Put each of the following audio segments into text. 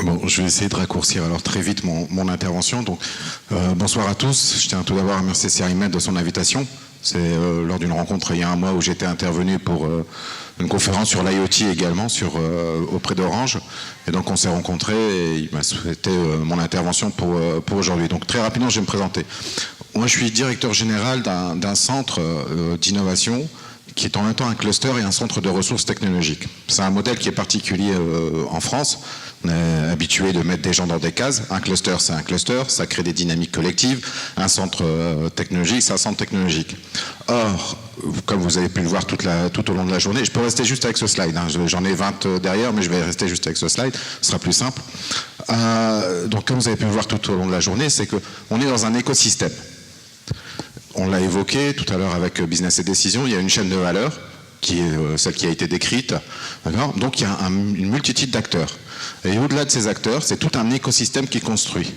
Bon, je vais essayer de raccourcir alors très vite mon intervention. Donc, bonsoir à tous. Je tiens tout d'abord à remercier Cerimed de son invitation. C'est lors d'une rencontre il y a un mois où j'étais intervenu pour une conférence sur l'IoT également auprès d'Orange. Et donc on s'est rencontrés et il m'a souhaité mon intervention pour aujourd'hui. Donc très rapidement, je vais me présenter. Moi, je suis directeur général d'un centre d'innovation qui est en même temps un cluster et un centre de ressources technologiques. C'est un modèle qui est particulier en France. On est habitué de mettre des gens dans des cases. Un cluster, c'est un cluster, ça crée des dynamiques collectives. Un centre technologique, c'est un centre technologique. Or, comme vous avez pu le voir tout au long de la journée, je peux rester juste avec ce slide. Hein. J'en ai 20 derrière, mais je vais rester juste avec ce slide. Ce sera plus simple. Donc, comme vous avez pu le voir tout au long de la journée, c'est qu'on est dans un écosystème. On l'a évoqué tout à l'heure avec Business et Décision, il y a une chaîne de valeur qui est celle qui a été décrite. Donc il y a une multitude d'acteurs. Et au-delà de ces acteurs, c'est tout un écosystème qui construit.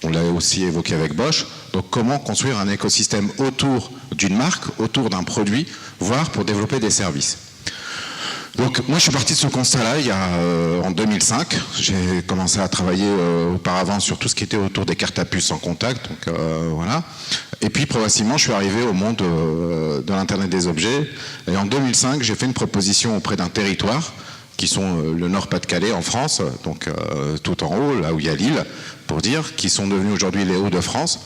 On l'a aussi évoqué avec Bosch. Donc comment construire un écosystème autour d'une marque, autour d'un produit, voire pour développer des services. Donc moi je suis parti de ce constat-là en 2005. J'ai commencé à travailler auparavant sur tout ce qui était autour des cartes à puce sans contact. Donc voilà. Et puis progressivement je suis arrivé au monde de l'Internet des objets. Et en 2005 j'ai fait une proposition auprès d'un territoire qui sont le Nord-Pas-de-Calais en France, donc tout en haut, là où il y a Lille, pour dire, qui sont devenus aujourd'hui les Hauts-de-France,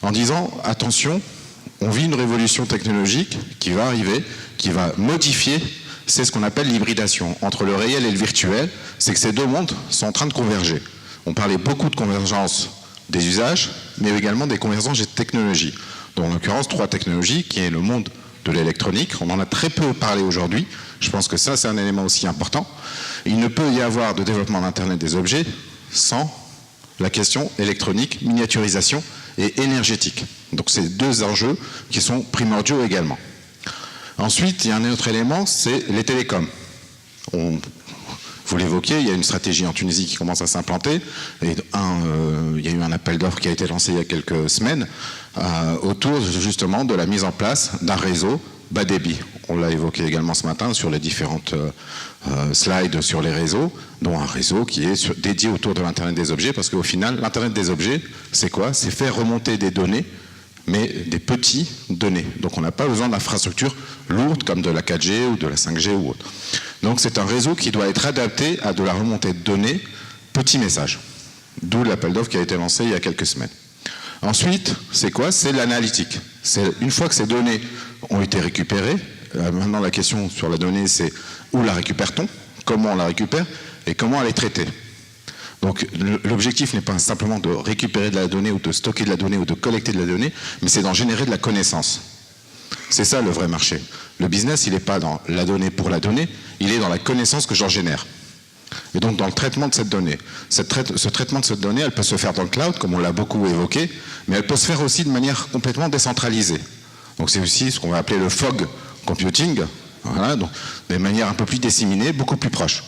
en disant attention, on vit une révolution technologique qui va arriver, qui va modifier. C'est ce qu'on appelle l'hybridation entre le réel et le virtuel, c'est que ces deux mondes sont en train de converger. On parlait beaucoup de convergence des usages, mais également des convergences des technologies. Donc en l'occurrence, 3 technologies, qui est le monde de l'électronique. On en a très peu parlé aujourd'hui. Je pense que ça, c'est un élément aussi important. Il ne peut y avoir de développement d'Internet des objets sans la question électronique, miniaturisation et énergétique. Donc c'est 2 enjeux qui sont primordiaux également. Ensuite, il y a un autre élément, c'est les télécoms. Vous l'évoquiez, il y a une stratégie en Tunisie qui commence à s'implanter. Et il y a eu un appel d'offres qui a été lancé il y a quelques semaines autour justement de la mise en place d'un réseau bas débit. On l'a évoqué également ce matin sur les différentes slides sur les réseaux, dont un réseau qui est dédié autour de l'Internet des objets, parce qu'au final, l'Internet des objets, c'est quoi? C'est faire remonter des données, mais des petits données. Donc on n'a pas besoin d'infrastructures lourdes comme de la 4G ou de la 5G ou autre. Donc c'est un réseau qui doit être adapté à de la remontée de données, petits messages. D'où l'appel d'offres qui a été lancé il y a quelques semaines. Ensuite, c'est quoi? C'est l'analytique. Une fois que ces données ont été récupérées, maintenant la question sur la donnée, c'est où la récupère-t-on? Comment on la récupère? Et comment elle est traitée? Donc l'objectif n'est pas simplement de récupérer de la donnée ou de stocker de la donnée ou de collecter de la donnée, mais c'est d'en générer de la connaissance. C'est ça le vrai marché. Le business, il n'est pas dans la donnée pour la donnée, il est dans la connaissance que j'en génère. Et donc dans le traitement de cette donnée. Ce traitement de cette donnée, elle peut se faire dans le cloud, comme on l'a beaucoup évoqué, mais elle peut se faire aussi de manière complètement décentralisée. Donc c'est aussi ce qu'on va appeler le fog computing, voilà, donc de manière un peu plus disséminée, beaucoup plus proche.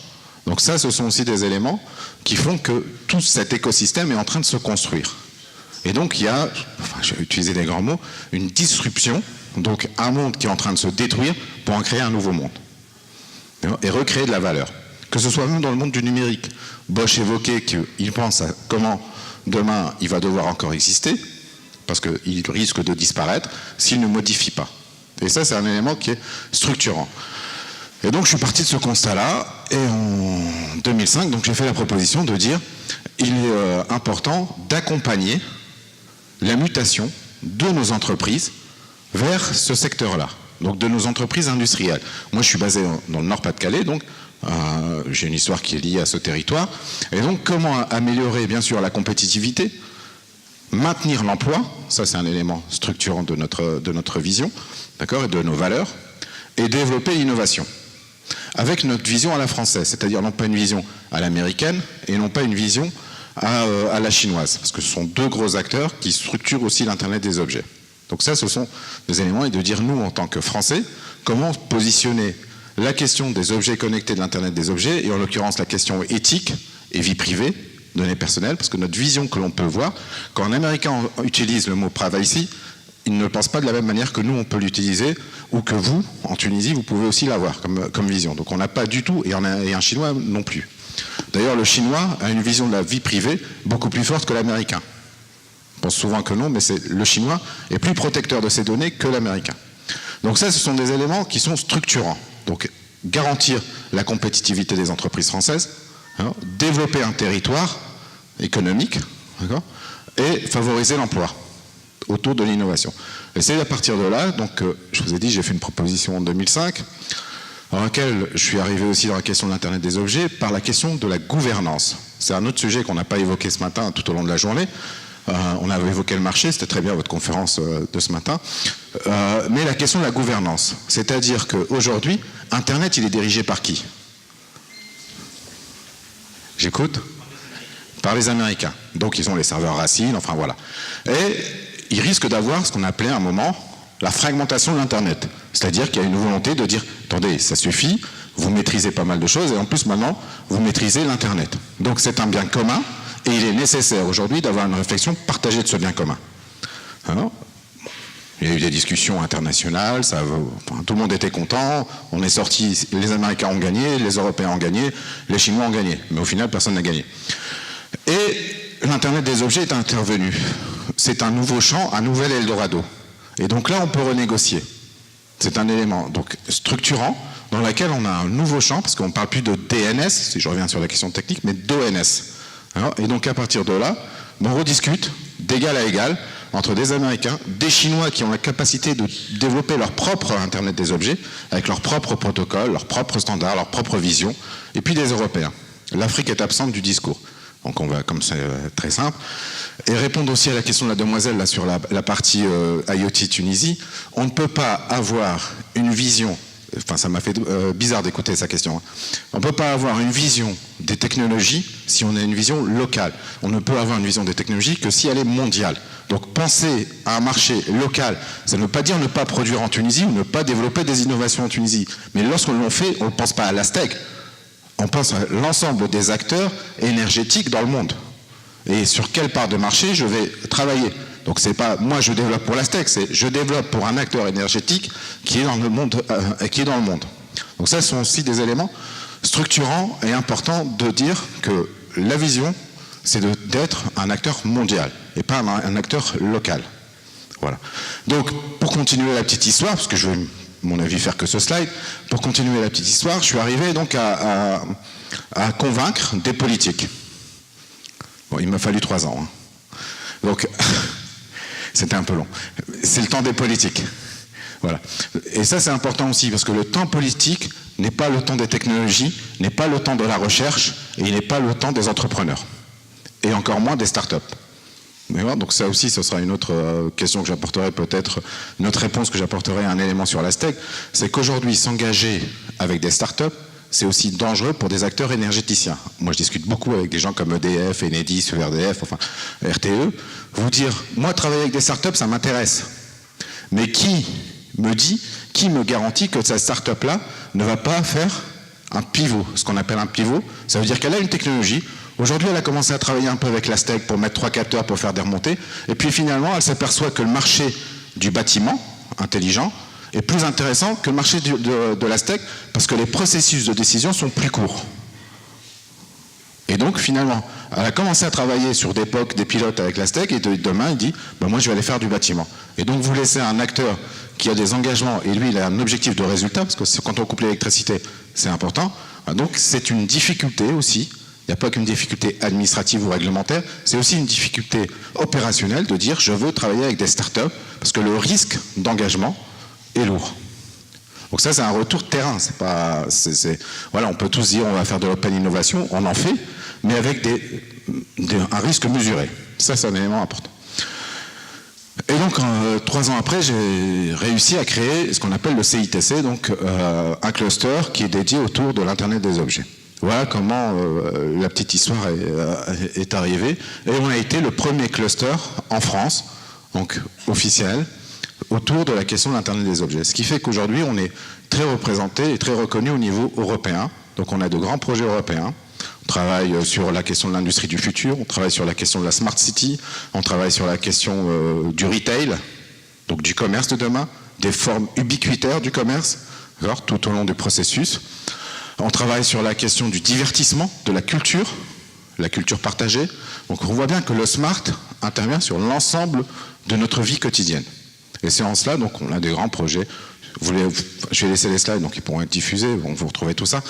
Donc ça, ce sont aussi des éléments qui font que tout cet écosystème est en train de se construire. Et donc il y a, je vais utiliser des grands mots, une disruption, donc un monde qui est en train de se détruire pour en créer un nouveau monde. Et recréer de la valeur. Que ce soit même dans le monde du numérique. Bosch évoquait qu'il pense à comment demain il va devoir encore exister, parce qu'il risque de disparaître s'il ne modifie pas. Et ça, c'est un élément qui est structurant. Et donc je suis parti de ce constat-là, et en 2005, donc j'ai fait la proposition de dire il est important d'accompagner la mutation de nos entreprises vers ce secteur-là, donc de nos entreprises industrielles. Moi je suis basé dans le Nord-Pas-de-Calais, donc j'ai une histoire qui est liée à ce territoire, et donc comment améliorer bien sûr la compétitivité, maintenir l'emploi, ça c'est un élément structurant de notre vision, d'accord, et de nos valeurs, et développer l'innovation. Avec notre vision à la française, c'est-à-dire non pas une vision à l'américaine et non pas une vision à la chinoise, parce que ce sont 2 gros acteurs qui structurent aussi l'Internet des objets. Donc ça, ce sont des éléments, et de dire nous, en tant que Français, comment positionner la question des objets connectés de l'Internet des objets, et en l'occurrence la question éthique et vie privée, données personnelles, parce que notre vision que l'on peut voir, quand un Américain utilise le mot privacy, il ne le pense pas de la même manière que nous, on peut l'utiliser, ou que vous, en Tunisie, vous pouvez aussi l'avoir comme vision. Donc on n'a pas du tout, et un Chinois non plus. D'ailleurs, le Chinois a une vision de la vie privée beaucoup plus forte que l'Américain. On pense souvent que non, mais le Chinois est plus protecteur de ses données que l'Américain. Donc ça, ce sont des éléments qui sont structurants. Donc, garantir la compétitivité des entreprises françaises, hein, développer un territoire économique, et favoriser l'emploi autour de l'innovation. Et c'est à partir de là, donc je vous ai dit, j'ai fait une proposition en 2005, dans laquelle je suis arrivé aussi dans la question de l'Internet des objets, par la question de la gouvernance. C'est un autre sujet qu'on n'a pas évoqué ce matin tout au long de la journée. On avait évoqué le marché, c'était très bien votre conférence de ce matin. Mais la question de la gouvernance, c'est-à-dire qu'aujourd'hui, Internet, il est dirigé par qui? J'écoute? Par les Américains. Donc ils ont les serveurs Racine, enfin voilà. Et ils risquent d'avoir ce qu'on appelait à un moment la fragmentation de l'Internet. C'est-à-dire qu'il y a une volonté de dire, attendez, ça suffit, vous maîtrisez pas mal de choses, et en plus maintenant, vous maîtrisez l'Internet. Donc c'est un bien commun, et il est nécessaire aujourd'hui d'avoir une réflexion partagée de ce bien commun. Alors, il y a eu des discussions internationales, tout le monde était content, on est sorti, les Américains ont gagné, les Européens ont gagné, les Chinois ont gagné, mais au final personne n'a gagné. Et l'Internet des objets est intervenu. C'est un nouveau champ, un nouvel Eldorado. Et donc là, on peut renégocier. C'est un élément donc structurant dans lequel on a un nouveau champ, parce qu'on ne parle plus de DNS, si je reviens sur la question technique, mais d'ONS. Et donc à partir de là, on rediscute d'égal à égal entre des Américains, des Chinois qui ont la capacité de développer leur propre Internet des objets, avec leur propre protocole, leurs propres standards, leur propre vision, et puis des Européens. L'Afrique est absente du discours. Donc on va, comme c'est très simple, et répondre aussi à la question de la demoiselle là, sur la partie IoT Tunisie. On ne peut pas avoir une vision, enfin ça m'a fait bizarre d'écouter sa question, hein. On ne peut pas avoir une vision des technologies si on a une vision locale. On ne peut avoir une vision des technologies que si elle est mondiale. Donc penser à un marché local, ça ne veut pas dire ne pas produire en Tunisie ou ne pas développer des innovations en Tunisie. Mais lorsqu'on l'on fait, on ne pense pas à l'Aztèque. On pense à l'ensemble des acteurs énergétiques dans le monde. Et sur quelle part de marché je vais travailler. Donc c'est pas moi je développe pour l'Aztèque, c'est je développe pour un acteur énergétique qui est dans le monde. Donc ça, ce sont aussi des éléments structurants et importants de dire que la vision, c'est d'être un acteur mondial et pas un acteur local. Voilà. Donc pour continuer la petite histoire, parce que je vais mon avis faire que ce slide. Pour continuer la petite histoire, je suis arrivé donc à convaincre des politiques. Bon, il m'a fallu 3 ans. Hein. Donc, c'était un peu long. C'est le temps des politiques. Voilà. Et ça, c'est important aussi, parce que le temps politique n'est pas le temps des technologies, n'est pas le temps de la recherche, et il n'est pas le temps des entrepreneurs. Et encore moins des startups. Donc ça aussi, ce sera une autre question que j'apporterai peut-être, une autre réponse que j'apporterai à un élément sur l'Aztèque, c'est qu'aujourd'hui, s'engager avec des startups, c'est aussi dangereux pour des acteurs énergéticiens. Moi, je discute beaucoup avec des gens comme EDF, Enedis, ERDF, enfin RTE, vous dire, moi, travailler avec des startups, ça m'intéresse. Mais qui me garantit que cette startup-là ne va pas faire un pivot? Ce qu'on appelle un pivot, ça veut dire qu'elle a une technologie. Aujourd'hui, elle a commencé à travailler un peu avec l'Aztèque pour mettre 3 capteurs pour faire des remontées. Et puis finalement, elle s'aperçoit que le marché du bâtiment intelligent est plus intéressant que le marché de l'Aztèque parce que les processus de décision sont plus courts. Et donc finalement, elle a commencé à travailler sur des POC, des pilotes avec l'Aztèque, et demain, il dit ben moi je vais aller faire du bâtiment. Et donc vous laissez un acteur qui a des engagements, et lui il a un objectif de résultat, parce que quand on coupe l'électricité, c'est important. Donc c'est une difficulté aussi. Il n'y a pas qu'une difficulté administrative ou réglementaire, c'est aussi une difficulté opérationnelle de dire je veux travailler avec des startups parce que le risque d'engagement est lourd. Donc ça, c'est un retour de terrain. Voilà, on peut tous dire on va faire de l'open innovation, on en fait, mais avec un risque mesuré. Ça, c'est un élément important. Et donc, 3 ans après, j'ai réussi à créer ce qu'on appelle le CITC, donc un cluster qui est dédié autour de l'Internet des objets. Voilà comment la petite histoire est arrivée. Et on a été le premier cluster en France, donc officiel, autour de la question de l'Internet des objets. Ce qui fait qu'aujourd'hui, on est très représenté et très reconnu au niveau européen. Donc on a de grands projets européens. On travaille sur la question de l'industrie du futur, on travaille sur la question de la Smart City, on travaille sur la question du retail, donc du commerce de demain, des formes ubiquitaires du commerce, tout au long du processus. On travaille sur la question du divertissement, de la culture partagée. Donc on voit bien que le SMART intervient sur l'ensemble de notre vie quotidienne. Et c'est en cela, donc on a des grands projets. Je vais laisser les slides, donc ils pourront être diffusés, vous retrouvez tout ça,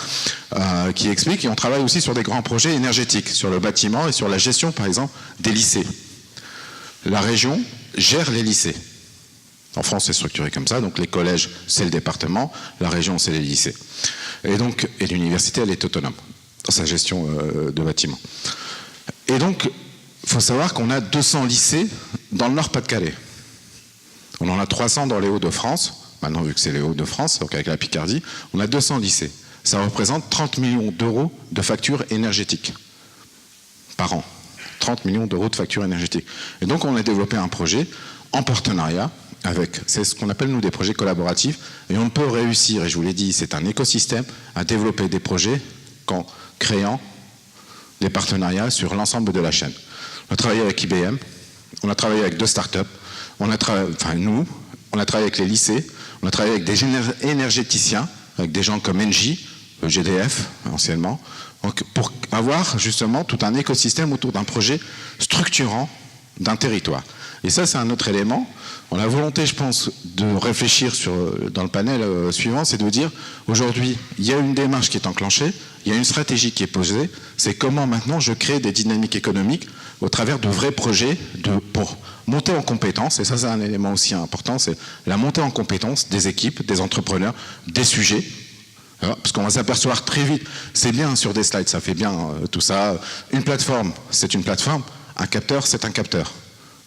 qui explique. Et on travaille aussi sur des grands projets énergétiques, sur le bâtiment et sur la gestion, par exemple, des lycées. La région gère les lycées. En France, c'est structuré comme ça, donc les collèges, c'est le département, la région, c'est les lycées. Et l'université, elle est autonome dans sa gestion de bâtiments. Et donc, il faut savoir qu'on a 200 lycées dans le Nord-Pas-de-Calais. On en a 300 dans les Hauts-de-France. Maintenant, vu que c'est les Hauts-de-France, donc avec la Picardie, on a 200 lycées. Ça représente 30 millions d'euros de factures énergétiques par an. 30 millions d'euros de factures énergétiques. Et donc, on a développé un projet en partenariat avec, c'est ce qu'on appelle, nous, des projets collaboratifs. Et on peut réussir, et je vous l'ai dit, c'est un écosystème, à développer des projets qu'en créant des partenariats sur l'ensemble de la chaîne. On a travaillé avec IBM, on a travaillé avec 2 startups, on a travaillé avec les lycées, on a travaillé avec des énergéticiens, avec des gens comme Engie, GDF anciennement, donc pour avoir justement tout un écosystème autour d'un projet structurant d'un territoire. Et ça, c'est un autre élément. On a volonté, je pense, de réfléchir dans le panel suivant, c'est de dire, aujourd'hui, il y a une démarche qui est enclenchée, il y a une stratégie qui est posée, c'est comment maintenant je crée des dynamiques économiques au travers de vrais projets pour monter en compétences, et ça c'est un élément aussi important, c'est la montée en compétences des équipes, des entrepreneurs, des sujets, parce qu'on va s'apercevoir très vite, c'est bien sur des slides, ça fait bien tout ça, une plateforme, c'est une plateforme, un capteur, c'est un capteur.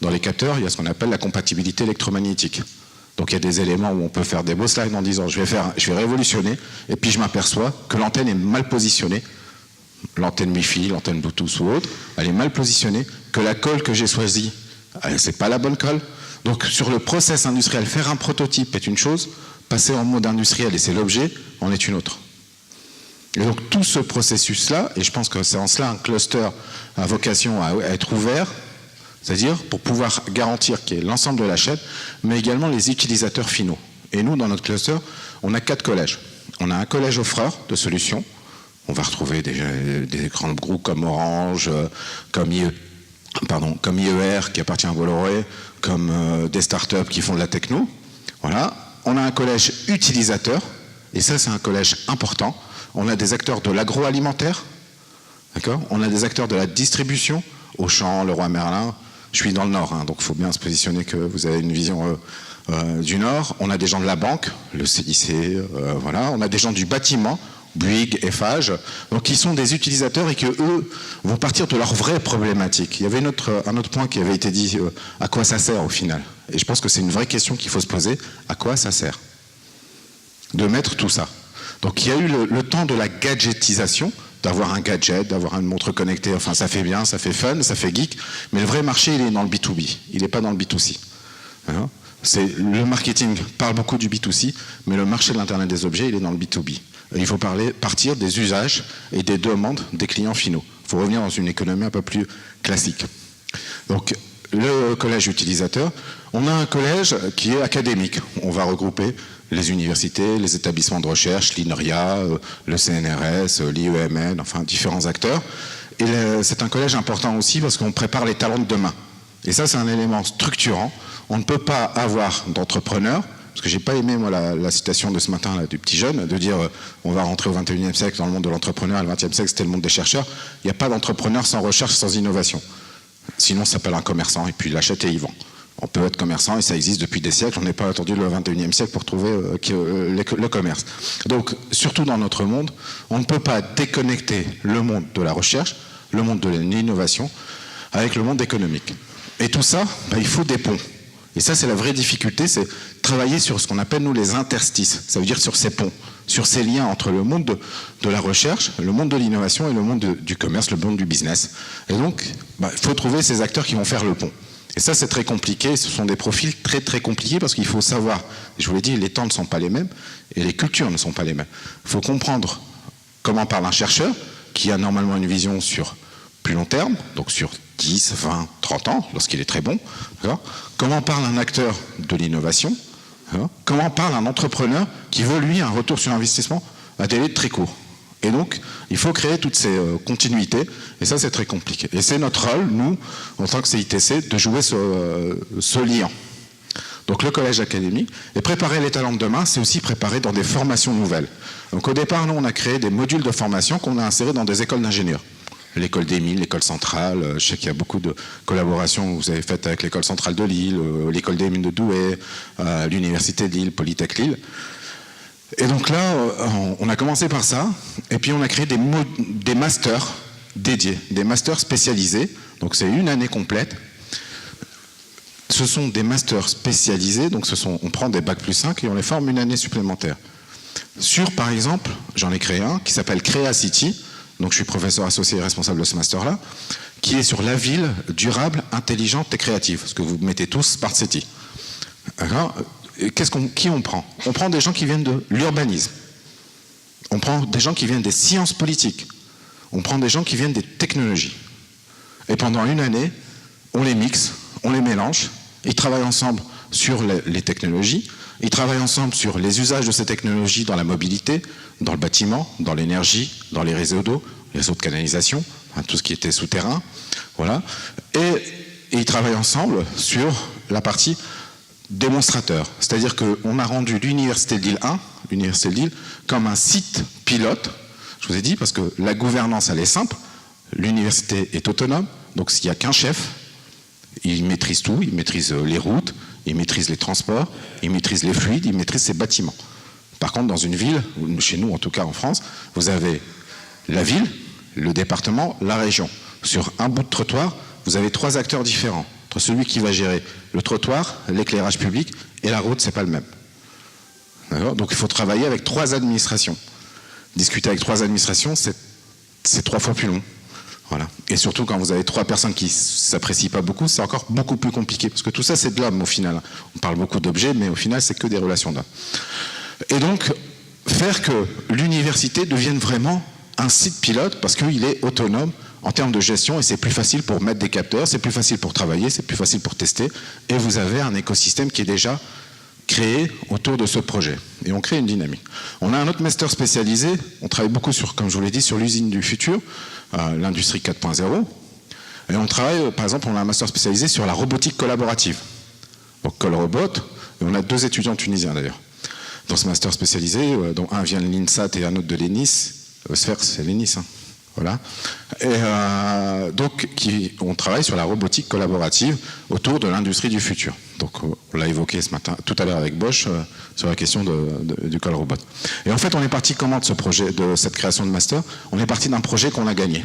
Dans les capteurs, il y a ce qu'on appelle la compatibilité électromagnétique. Donc il y a des éléments où on peut faire des beaux slides en disant je vais révolutionner, et puis je m'aperçois que l'antenne est mal positionnée, l'antenne Wi-Fi, l'antenne Bluetooth ou autre, elle est mal positionnée, que la colle que j'ai choisie, c'est pas la bonne colle. Donc sur le process industriel, faire un prototype est une chose, passer en mode industriel, et c'est l'objet, en est une autre. Et donc tout ce processus-là, et je pense que c'est en cela un cluster a vocation à être ouvert, c'est-à-dire pour pouvoir garantir qu'il y ait l'ensemble de la chaîne, mais également les utilisateurs finaux. Et nous, dans notre cluster, on a 4 collèges. On a un collège offreur de solutions. On va retrouver des grands groupes comme Orange, comme IER qui appartient à Bolloré, comme des startups qui font de la techno. Voilà. On a un collège utilisateur, et ça c'est un collège important. On a des acteurs de l'agroalimentaire, d'accord ? On a des acteurs de la distribution, Auchan, Leroy Merlin. Je suis dans le Nord, hein, donc il faut bien se positionner que vous avez une vision du Nord. On a des gens de la banque, le CIC, voilà. On a des gens du bâtiment, Bouygues, Eiffage, donc qui sont des utilisateurs et qui, eux, vont partir de leurs vraies problématiques. Il y avait un autre point qui avait été dit, à quoi ça sert au final ? Et je pense que c'est une vraie question qu'il faut se poser, à quoi ça sert ? De mettre tout ça. Donc il y a eu le temps de la gadgetisation, d'avoir un gadget, d'avoir une montre connectée, enfin ça fait bien, ça fait fun, ça fait geek, mais le vrai marché il est dans le B2B, il n'est pas dans le B2C. Hein, le marketing parle beaucoup du B2C, mais le marché de l'Internet des objets il est dans le B2B. Il faut partir des usages et des demandes des clients finaux. Il faut revenir dans une économie un peu plus classique. Donc le collège utilisateur, on a un collège qui est académique, on va regrouper les universités, les établissements de recherche, l'INRIA, le CNRS, l'IEMN, enfin différents acteurs. Et c'est un collège important aussi parce qu'on prépare les talents de demain. Et ça, c'est un élément structurant. On ne peut pas avoir d'entrepreneurs, parce que j'ai pas aimé moi la citation de ce matin là, du petit jeune, de dire on va rentrer au 21e siècle dans le monde de l'entrepreneur, et le 20e siècle c'était le monde des chercheurs. Il n'y a pas d'entrepreneur sans recherche, sans innovation. Sinon, ça s'appelle un commerçant, et puis il achète et il vend. On peut être commerçant et ça existe depuis des siècles. On n'est pas attendu le 21e siècle pour trouver le commerce. Donc, surtout dans notre monde, on ne peut pas déconnecter le monde de la recherche, le monde de l'innovation, avec le monde économique. Et tout ça, il faut des ponts. Et ça, c'est la vraie difficulté, c'est travailler sur ce qu'on appelle, nous, les interstices. Ça veut dire sur ces ponts, sur ces liens entre le monde de la recherche, le monde de l'innovation et le monde du commerce, le monde du business. Et donc, il faut trouver ces acteurs qui vont faire le pont. Et ça, c'est très compliqué. Ce sont des profils très, très compliqués parce qu'il faut savoir, je vous l'ai dit, les temps ne sont pas les mêmes et les cultures ne sont pas les mêmes. Il faut comprendre comment parle un chercheur qui a normalement une vision sur plus long terme, donc sur 10, 20, 30 ans, lorsqu'il est très bon. Comment parle un acteur de l'innovation. Comment parle un entrepreneur qui veut, lui, un retour sur investissement à délai très court. Et donc, il faut créer toutes ces continuités, et ça, c'est très compliqué. Et c'est notre rôle, nous, en tant que CITC, de jouer ce lien. Donc le collège académique, et préparer les talents de demain, c'est aussi préparer dans des formations nouvelles. Donc au départ, nous, on a créé des modules de formation qu'on a insérés dans des écoles d'ingénieurs. L'école des mines, l'école centrale, je sais qu'il y a beaucoup de collaborations que vous avez faites avec l'école centrale de Lille, l'école des mines de Douai, l'université de Lille, Polytech Lille. Et donc là, on a commencé par ça, et puis on a créé des masters dédiés, des masters spécialisés, donc c'est une année complète. Ce sont des masters spécialisés, donc on prend des bac plus 5 et on les forme une année supplémentaire. Sur, par exemple, j'en ai créé un qui s'appelle Crea City, donc je suis professeur associé et responsable de ce master-là, qui est sur la ville durable, intelligente et créative, ce que vous mettez tous Smart City. Qui on prend? On prend des gens qui viennent de l'urbanisme, on prend des gens qui viennent des sciences politiques, on prend des gens qui viennent des technologies. Et pendant une année, on les mixe, on les mélange, ils travaillent ensemble sur les technologies, ils travaillent ensemble sur les usages de ces technologies dans la mobilité, dans le bâtiment, dans l'énergie, dans les réseaux d'eau, les réseaux de canalisation, tout ce qui était souterrain, voilà. Et ils travaillent ensemble sur la partie démonstrateur. C'est-à-dire qu'on a rendu l'Université de Lille 1, l'Université de Lille, comme un site pilote, je vous ai dit, parce que la gouvernance, elle est simple, l'université est autonome, donc s'il n'y a qu'un chef, il maîtrise tout, il maîtrise les routes, il maîtrise les transports, il maîtrise les fluides, il maîtrise ses bâtiments. Par contre, dans une ville, chez nous en tout cas en France, vous avez la ville, le département, la région. Sur un bout de trottoir, vous avez 3 acteurs différents. Entre celui qui va gérer le trottoir, l'éclairage public et la route, c'est pas le même. Donc il faut travailler avec 3 administrations. Discuter avec 3 administrations, c'est 3 fois plus long. Voilà. Et surtout quand vous avez 3 personnes qui ne s'apprécient pas beaucoup, c'est encore beaucoup plus compliqué. Parce que tout ça, c'est de l'homme au final. On parle beaucoup d'objets, mais au final, c'est que des relations d'hommes. Et donc, faire que l'université devienne vraiment un site pilote, parce qu'il est autonome en termes de gestion, et c'est plus facile pour mettre des capteurs, c'est plus facile pour travailler, c'est plus facile pour tester, et vous avez un écosystème qui est déjà créé autour de ce projet. Et on crée une dynamique. On a un autre master spécialisé, on travaille beaucoup sur, comme je vous l'ai dit, sur l'usine du futur, l'industrie 4.0, et on travaille, par exemple, on a un master spécialisé sur la robotique collaborative. Donc Colrobot, et on a 2 étudiants tunisiens d'ailleurs, dans ce master spécialisé, dont un vient de l'INSAT et un autre de l'ENIS, Sphère, c'est l'ENIS, hein. Voilà. Et donc, on travaille sur la robotique collaborative autour de l'industrie du futur. Donc, on l'a évoqué ce matin, tout à l'heure avec Bosch, sur la question du Colrobot. Et en fait, on est parti comment de ce projet, de cette création de master? On est parti d'un projet qu'on a gagné.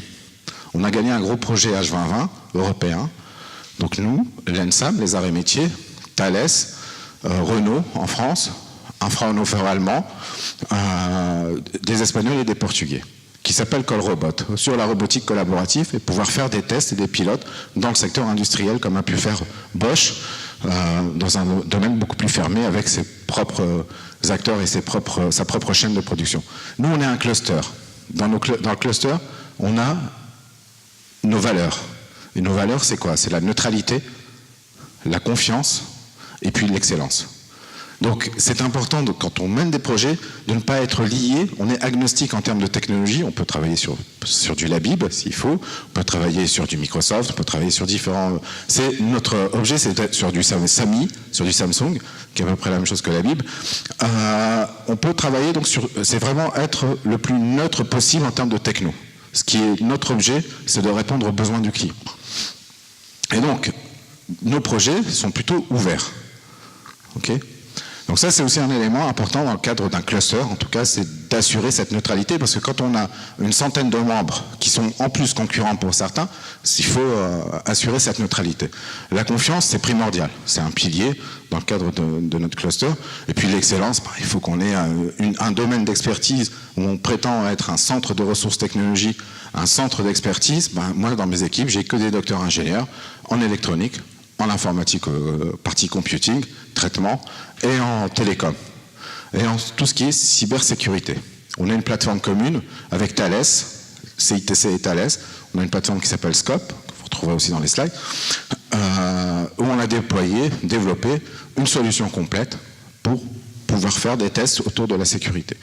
On a gagné un gros projet H2020 européen. Donc nous, l'ENSAM, les arts et métiers, Thales, Renault en France, un Fraunhofer allemand, des Espagnols et des Portugais, qui s'appelle Colrobot, sur la robotique collaborative et pouvoir faire des tests et des pilotes dans le secteur industriel comme a pu faire Bosch, dans un domaine beaucoup plus fermé avec ses propres acteurs et sa propre chaîne de production. Nous, on est un cluster. Dans le cluster, on a nos valeurs. Et nos valeurs, c'est quoi? C'est la neutralité, la confiance et puis l'excellence. Donc c'est important, quand on mène des projets, de ne pas être lié. On est agnostique en termes de technologie. On peut travailler sur du Labib s'il faut, on peut travailler sur du Microsoft, on peut travailler sur différents... Notre objet, c'est d'être sur du Sami, sur du Samsung, qui est à peu près la même chose que Labib. On peut travailler donc sur... C'est vraiment être le plus neutre possible en termes de techno. Ce qui est notre objet, c'est de répondre aux besoins du client. Et donc, nos projets sont plutôt ouverts. OK ? Donc ça, c'est aussi un élément important dans le cadre d'un cluster, en tout cas, c'est d'assurer cette neutralité, parce que quand on a une centaine de membres qui sont en plus concurrents pour certains, il faut assurer cette neutralité. La confiance, c'est primordial, c'est un pilier dans le cadre de notre cluster. Et puis l'excellence, il faut qu'on ait un domaine d'expertise où on prétend être un centre de ressources technologiques, un centre d'expertise. Moi, dans mes équipes, j'ai que des docteurs ingénieurs en électronique, en informatique, partie computing, traitement, et en télécom, et en tout ce qui est cybersécurité. On a une plateforme commune avec Thales, CITC et Thales. On a une plateforme qui s'appelle Scope, que vous retrouverez aussi dans les slides, où on a développé une solution complète pour pouvoir faire des tests autour de la sécurité.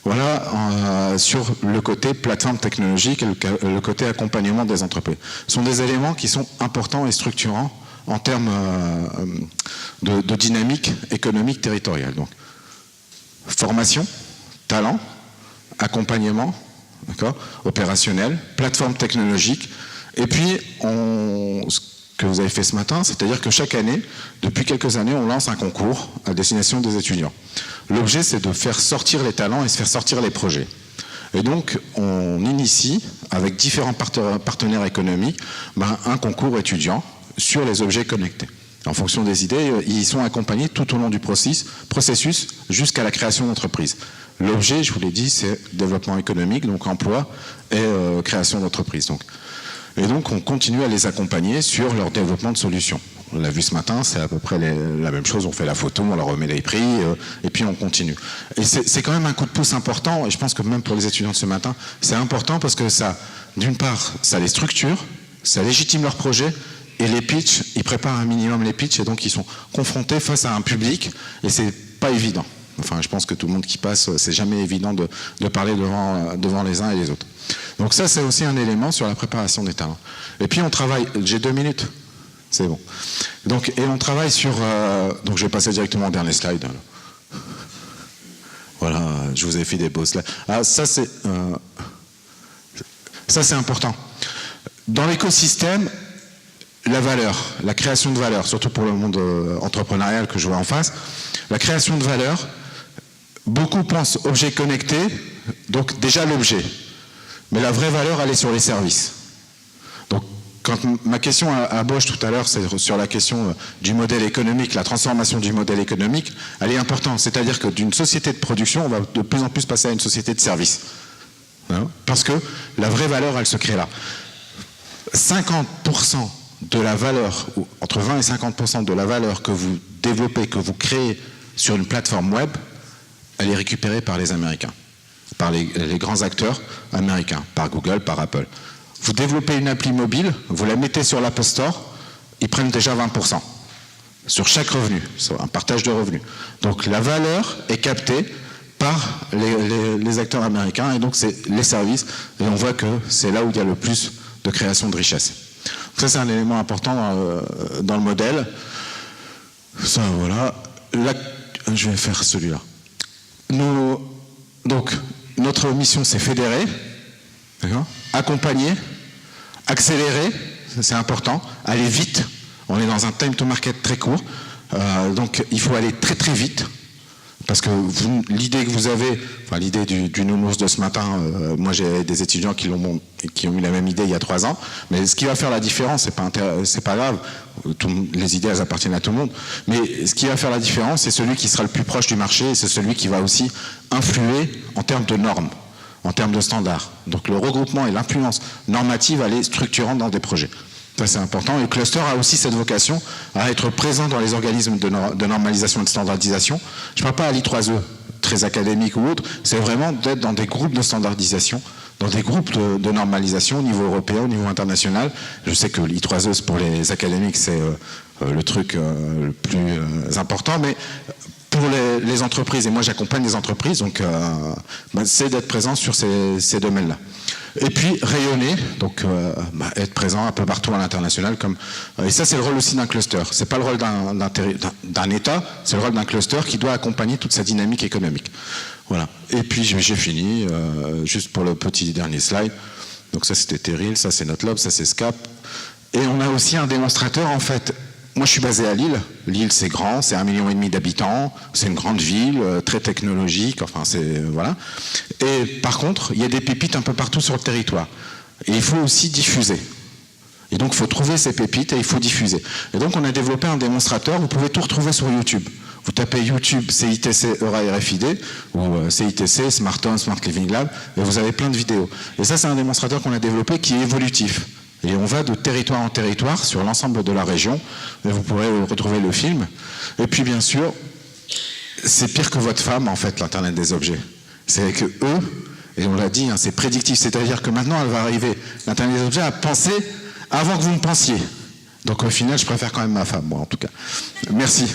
Voilà, sur le côté plateforme technologique et le côté accompagnement des entreprises. Ce sont des éléments qui sont importants et structurants en termes de dynamique économique territoriale. Donc, formation, talent, accompagnement, opérationnel, plateforme technologique, et puis ce que vous avez fait ce matin, c'est-à-dire que chaque année, depuis quelques années, on lance un concours à destination des étudiants. L'objet, c'est de faire sortir les talents et de faire sortir les projets. Et donc, on initie, avec différents partenaires économiques, un concours étudiant sur les objets connectés. En fonction des idées, ils sont accompagnés tout au long du processus jusqu'à la création d'entreprise. L'objet, je vous l'ai dit, c'est développement économique, donc emploi et création d'entreprise. Et donc, on continue à les accompagner sur leur développement de solutions. On l'a vu ce matin, c'est à peu près la même chose. On fait la photo, on leur remet les prix, et puis on continue. Et c'est quand même un coup de pouce important, et je pense que même pour les étudiants de ce matin, c'est important parce que ça, d'une part, ça les structure, ça légitime leur projet, et les pitchs, ils préparent un minimum les pitchs, et donc ils sont confrontés face à un public, et c'est pas évident. Enfin, je pense que tout le monde qui passe, c'est jamais évident de parler devant les uns et les autres. Donc ça, c'est aussi un élément sur la préparation des talents. Et puis on travaille, j'ai 2 minutes, c'est bon. Donc, et on travaille sur, donc je vais passer directement au dernier slide. Voilà, je vous ai fait des beaux slides. Ah, ça c'est important. Dans l'écosystème, la valeur, la création de valeur, surtout pour le monde entrepreneurial que je vois en face, la création de valeur, beaucoup pensent objet connecté, donc déjà l'objet. Mais la vraie valeur, elle est sur les services. Donc, quand ma question à Bosch tout à l'heure, c'est sur la question du modèle économique, la transformation du modèle économique, elle est importante. C'est-à-dire que d'une société de production, on va de plus en plus passer à une société de services. Parce que la vraie valeur, elle se crée là. 50% de la valeur, ou entre 20 et 50% de la valeur que vous développez, que vous créez sur une plateforme web, elle est récupérée par les Américains, par les grands acteurs américains, par Google, par Apple. Vous développez une appli mobile, vous la mettez sur l'App Store, ils prennent déjà 20% sur chaque revenu, sur un partage de revenus. Donc la valeur est captée par les acteurs américains, et donc c'est les services, et on voit que c'est là où il y a le plus de création de richesse. Ça, c'est un élément important dans le modèle. Ça, voilà. Là, je vais faire celui-là. Donc, notre mission, c'est fédérer, accompagner, accélérer, c'est important, aller vite. On est dans un time to market très court, donc il faut aller très très vite. Parce que l'idée que vous avez, enfin l'idée du nounours de ce matin, moi j'ai des étudiants qui ont eu la même idée il y a 3 ans, mais ce qui va faire la différence, c'est pas grave, les idées elles appartiennent à tout le monde, mais ce qui va faire la différence, c'est celui qui sera le plus proche du marché, et c'est celui qui va aussi influer en termes de normes, en termes de standards. Donc le regroupement et l'influence normative, elle est structurante dans des projets. Ça, c'est important. Et le cluster a aussi cette vocation à être présent dans les organismes de normalisation et de standardisation. Je ne parle pas à l'I3E, très académique ou autre, c'est vraiment d'être dans des groupes de standardisation, dans des groupes de normalisation au niveau européen, au niveau international. Je sais que l'I3E, pour les académiques, c'est le truc le plus important, mais pour les entreprises, et moi j'accompagne les entreprises, donc c'est d'être présent sur ces domaines-là. Et puis rayonner, donc être présent un peu partout à l'international, et ça c'est le rôle aussi d'un cluster. C'est pas le rôle d'un État, c'est le rôle d'un cluster qui doit accompagner toute sa dynamique économique. Voilà. Et puis j'ai fini, juste pour le petit dernier slide. Donc ça c'était Terril, ça c'est Notlob, ça c'est Scap. Et on a aussi un démonstrateur en fait. Moi, je suis basé à Lille. Lille, c'est grand, c'est 1,5 million d'habitants, c'est une grande ville, très technologique, enfin, c'est... Voilà. Et par contre, il y a des pépites un peu partout sur le territoire. Et il faut aussi diffuser. Et donc, il faut trouver ces pépites et il faut diffuser. Et donc, on a développé un démonstrateur, vous pouvez tout retrouver sur YouTube. Vous tapez YouTube, CITC, Eura RFID, ou CITC, Smart Home, Smart Living Lab, et vous avez plein de vidéos. Et ça, c'est un démonstrateur qu'on a développé qui est évolutif. Et on va de territoire en territoire sur l'ensemble de la région. Et vous pourrez retrouver le film. Et puis bien sûr, c'est pire que votre femme en fait, l'Internet des objets. C'est que eux, et on l'a dit, hein, c'est prédictif. C'est-à-dire que maintenant, elle va arriver, l'Internet des objets, à penser avant que vous ne pensiez. Donc au final, je préfère quand même ma femme, moi en tout cas. Merci.